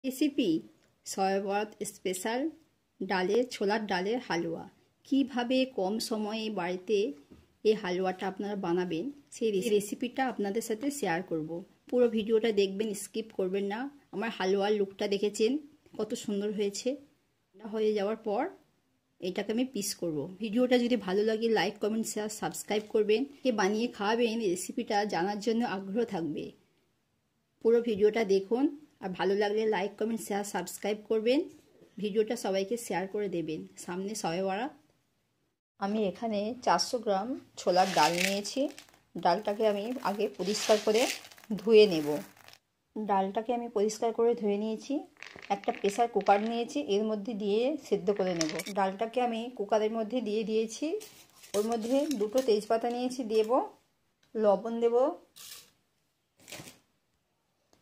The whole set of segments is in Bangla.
রেসিপি শবে বরাত স্পেশাল ছোলার ডালের হালুয়া। কিভাবে কম সময়ে বাড়িতে এই হালুয়াটা আপনারা বানাবেন সেই রেসিপিটা আপনাদের সাথে শেয়ার করব। পুরো ভিডিওটা দেখবেন, স্কিপ করবেন না। আমার হালুয়ার লুকটা দেখেছেন কত সুন্দর হয়েছে। হয়ে যাওয়ার পর এটাকে আমি পিস করব। ভিডিওটা যদি ভালো লাগে লাইক, কমেন্ট, শেয়ার, সাবস্ক্রাইব করবেন। কে বানিয়ে খাওয়াবেন রেসিপিটা জানার জন্য আগ্রহ থাকবে। পুরো ভিডিওটা দেখুন, আর ভালো লাগলে লাইক, কমেন্ট, শেয়ার, সাবস্ক্রাইব করবেন। ভিডিওটা সবাইকে শেয়ার করে দেবেন। সামনে শবে বরাত। আমি এখানে 400 গ্রাম ছোলার ডাল নিয়েছি। ডালটাকে আমি আগে পরিষ্কার করে ধুয়ে নেব। ডালটাকে আমি পরিষ্কার করে ধুয়ে নিয়েছি। একটা প্রেসার কুকার নিয়েছি, এর মধ্যে দিয়ে সেদ্ধ করে নেব। ডালটাকে আমি কুকারের মধ্যে দিয়ে দিয়েছি। ওর মধ্যে 2টো তেজপাতা নিয়েছি, দেব লবণ, দেব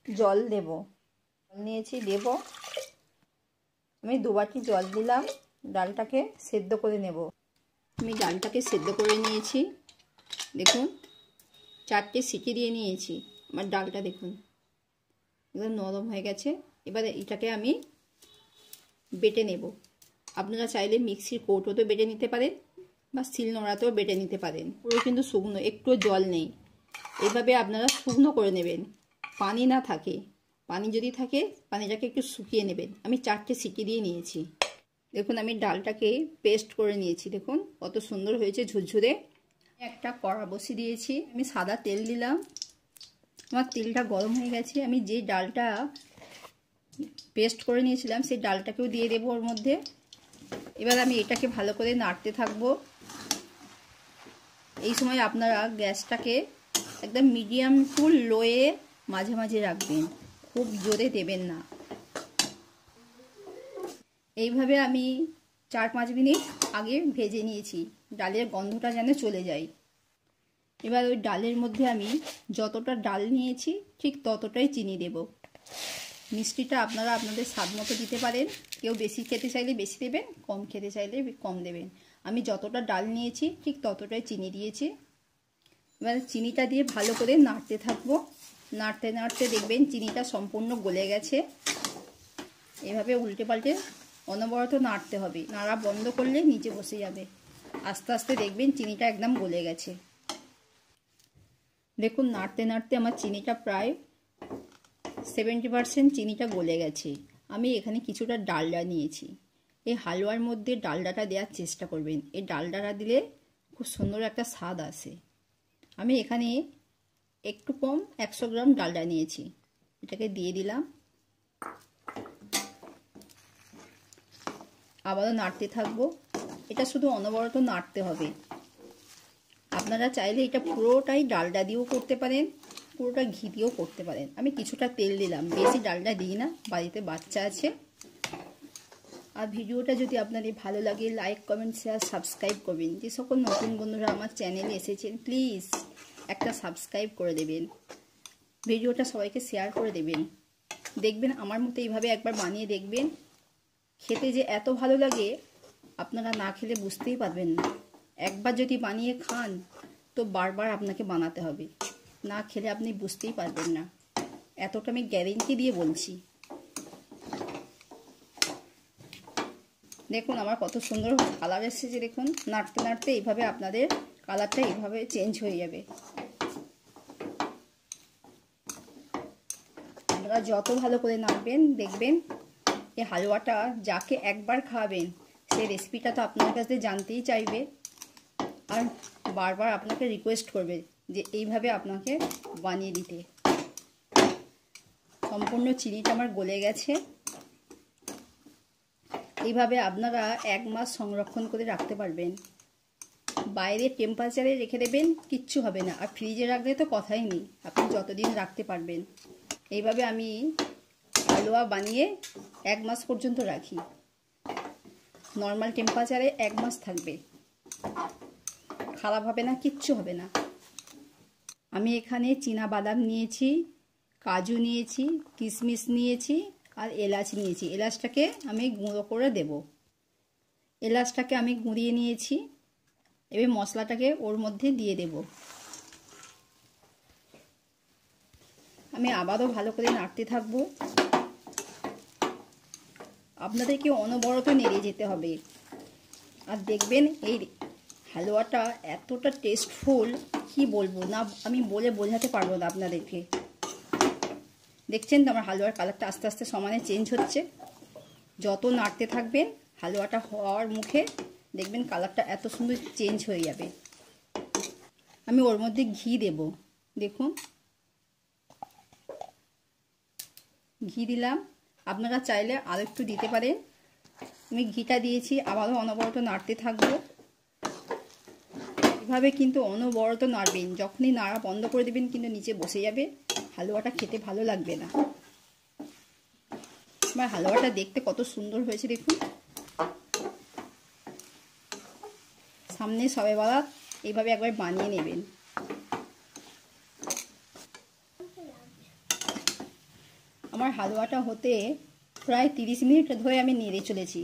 জল, দেব নিয়েছি, দেব আমি 2 বাটি জল দিলাম। ডালটাকে সেদ্ধ করে নেব। আমি ডালটাকে সেদ্ধ করে নিয়েছি। দেখুন 4টে সিটি দিয়ে নিয়েছি। আমার ডালটা দেখুন একদম নরম হয়ে গেছে। এবারে এটাকে আমি বেটে নেব। আপনারা চাইলে মিক্সির কৌটোতেও বেটে নিতে পারেন বা শিলনোড়াতেও বেটে নিতে পারেন। পুরো কিন্তু শুকনো, একটু জল নেই। এইভাবে আপনারা শুকনো করে নেবেন, পানি না থাকে। পানি যদি থাকে পানিটাকে একটু শুকিয়ে নেবেন। আমি 4টে সিটি দিয়ে নিয়েছি। দেখুন আমি ডালটাকে পেস্ট করে নিয়েছি। দেখুন কত সুন্দর হয়েছে, ঝুরঝুরে। একটা কড়া বসিয়ে দিয়েছি। আমি সাদা তেল দিলাম। আমার তেলটা গরম হয়ে গেছে। আমি যে ডালটা পেস্ট করে নিয়েছিলাম সেই ডালটাকেও দিয়ে দেবো ওর মধ্যে। এবার আমি এটাকে ভালো করে নাড়তে থাকবো। এই সময় আপনারা গ্যাসটাকে একদম মিডিয়াম টু লোয়ে মাঝে মাঝে রাখবেন, খুব জোরে দেবেন না। এইভাবে আমি 4-5 মিনিট আগে ভেজে নিয়েছি। ডালের গন্ধটা যেন চলে যায়। এবার ওই ডালের মধ্যে আমি যতটা ডাল নিয়েছি ঠিক ততটাই চিনি দেব। মিষ্টিটা আপনারা আপনাদের স্বাদ মতো দিতে পারেন। কেউ বেশি খেতে চাইলে বেশি দেবেন, কম খেতে চাইলে কম দেবেন। আমি যতটা ডাল নিয়েছি ঠিক ততটাই চিনি দিয়েছি। এবার চিনিটা দিয়ে ভালো করে নাড়তে থাকবো। নাড়তে নাড়তে দেখবেন চিনিটা সম্পূর্ণ গলে গেছে। এভাবে উল্টে পাল্টে অনবরত নাড়তে হবে। নাড়া বন্ধ করলে নিচে বসে যাবে। আস্তে আস্তে দেখবেন চিনিটা একদম গলে গেছে। দেখুন নাড়তে নাড়তে আমার চিনিটা প্রায় 70% চিনিটা গলে গেছে। আমি এখানে কিছুটা ডালডা নিয়েছি। এই হালুয়ার মধ্যে ডালডাটা দেওয়ার চেষ্টা করবেন। এই ডালডাটা দিলে খুব সুন্দর একটা স্বাদ আসে। আমি এখানে একটু কম 100 গ্রাম ডালডা নিয়েছি। এটাকে দিয়ে দিলাম। আবারও নাড়তে থাকবো। এটা শুধু অনবরত নাড়তে হবে। আপনারা চাইলে এটা পুরোটাই ডালডা দিয়েও করতে পারেন, পুরোটা ঘি দিয়েও করতে পারেন। আমি কিছুটা তেল দিলাম, বেশি ডালডা দিই না, বাড়িতে বাচ্চা আছে। আর ভিডিওটা যদি আপনাদের ভালো লাগে লাইক, কমেন্ট, শেয়ার, সাবস্ক্রাইব করবেন। যে সকল নতুন বন্ধুরা আমার চ্যানেলে এসেছেন প্লিজ একটা সাবস্ক্রাইব করে দেবেন। ভিডিওটা সবাইকে শেয়ার করে দেবেন। দেখবেন আমার মতো এইভাবে একবার বানিয়ে দেখবেন। খেতে যে এত ভালো লাগে আপনারা না খেলে বুঝতেই পারবেন না। একবার যদি বানিয়ে খান তো বারবার আপনাকে বানাতে হবে, না খেলে আপনি বুঝতেই পারবেন না। এতটা আমি গ্যারেন্টি দিয়ে বলছি। দেখুন আমার কত সুন্দর কালার এসেছে। দেখুন নাড়তে নাড়তে এইভাবে আপনাদের কালারটা এইভাবে চেঞ্জ হয়ে যাবে। আপনারা যত ভালো করে নাড়বেন দেখবেন এই হালুয়াটা যাকে একবার খাওয়াবেন সেই রেসিপিটা তো আপনার কাছে জানতেই চাইবে, আর বারবার আপনাকে রিকোয়েস্ট করবে যে এইভাবে আপনাকে বানিয়ে দিতে। সম্পূর্ণ চিনিটা আমার গলে গেছে। এইভাবে আপনারা 1 মাস সংরক্ষণ করে রাখতে পারবেন। বাইরে টেম্পারেচারে রেখে দেবেন, কিচ্ছু হবে না। আর ফ্রিজে রাখলে তো কথাই নেই, আপনি যতদিন রাখতে পারবেন। এইভাবে আমি হালুয়া বানিয়ে 1 মাস পর্যন্ত রাখি। নর্মাল টেম্পারেচারে 1 মাস থাকবে, খারাপ হবে না, কিচ্ছু হবে না। আমি এখানে চীনা বাদাম নিয়েছি, কাজু নিয়েছি, কিশমিশ নিয়েছি আর এলাচ নিয়েছি। এলাচটাকে আমি গুঁড়ো করে দেব। এলাচটাকে আমি গুঁড়িয়ে নিয়েছি। এবার মশলাটাকে ওর মধ্যে দিয়ে দেব। আমি আবারও ভালো করে নাড়তে থাকবো। আপনাদেরকে অনবরত নেড়ে যেতে হবে। আর দেখবেন এই হালুয়াটা এতটা টেস্টফুল কি বলবো না, আমি বলে বোঝাতে পারবো না আপনাদেরকে। দেখছেন তো আমার হালুয়ার কালারটা আস্তে আস্তে সমানে চেঞ্জ হচ্ছে। যত নাড়তে থাকবেন হালুয়াটা হওয়ার মুখে দেখবেন কালারটা এত সুন্দর চেঞ্জ হয়ে যাবে। আমি ওর মধ্যে ঘি দেব, দেখুন ঘি দিলাম, আপনারা চাইলে আরও একটু দিতে পারেন। আমি ঘিটা দিয়েছি, আবারও অনবরত নাড়তে থাকবো। এভাবে কিন্তু অনবরত নাড়বেন, যখনই নাড়া বন্ধ করে দেবেন কিন্তু নিচে বসে যাবে, হালুয়াটা খেতে ভালো লাগবে না। আমার হালুয়াটা দেখতে কত সুন্দর হয়েছে দেখুন। সামনে সবে বরাত এইভাবে একবার বানিয়ে নেবেন। আমার হালুয়াটা হতে প্রায় 30 মিনিট ধরে আমি নেড়ে চলেছি।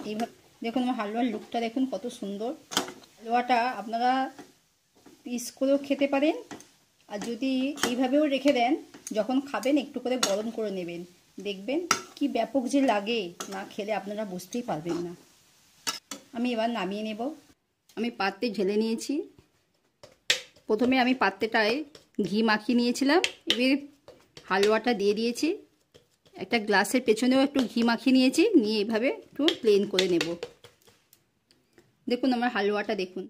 এইভাবে দেখুন আমার হালুয়ার লুকটা দেখুন কত সুন্দর। হালুয়াটা আপনারা পিস করেও খেতে পারেন, আর যদি এইভাবেও রেখে দেন যখন খাবেন একটু করে গরম করে নেবেন, দেখবেন কি ব্যাপক যে লাগে, না খেলে আপনারা বুঝতেই পারবেন না। আমি এবার নামিয়ে নেব। আমি পাত্রে ঢেলে নিয়েছি। প্রথমে আমি পাত্রটায় ঘি মাখিয়ে নিয়েছিলাম, এবার হালুয়াটা দিয়ে দিয়েছি। একটা গ্লাসের পেছনেও একটু ঘি মাখিয়ে নিয়েছি, নিয়ে এভাবে একটু প্লেন করে নেব। দেখুন আমার হালুয়াটা দেখুন।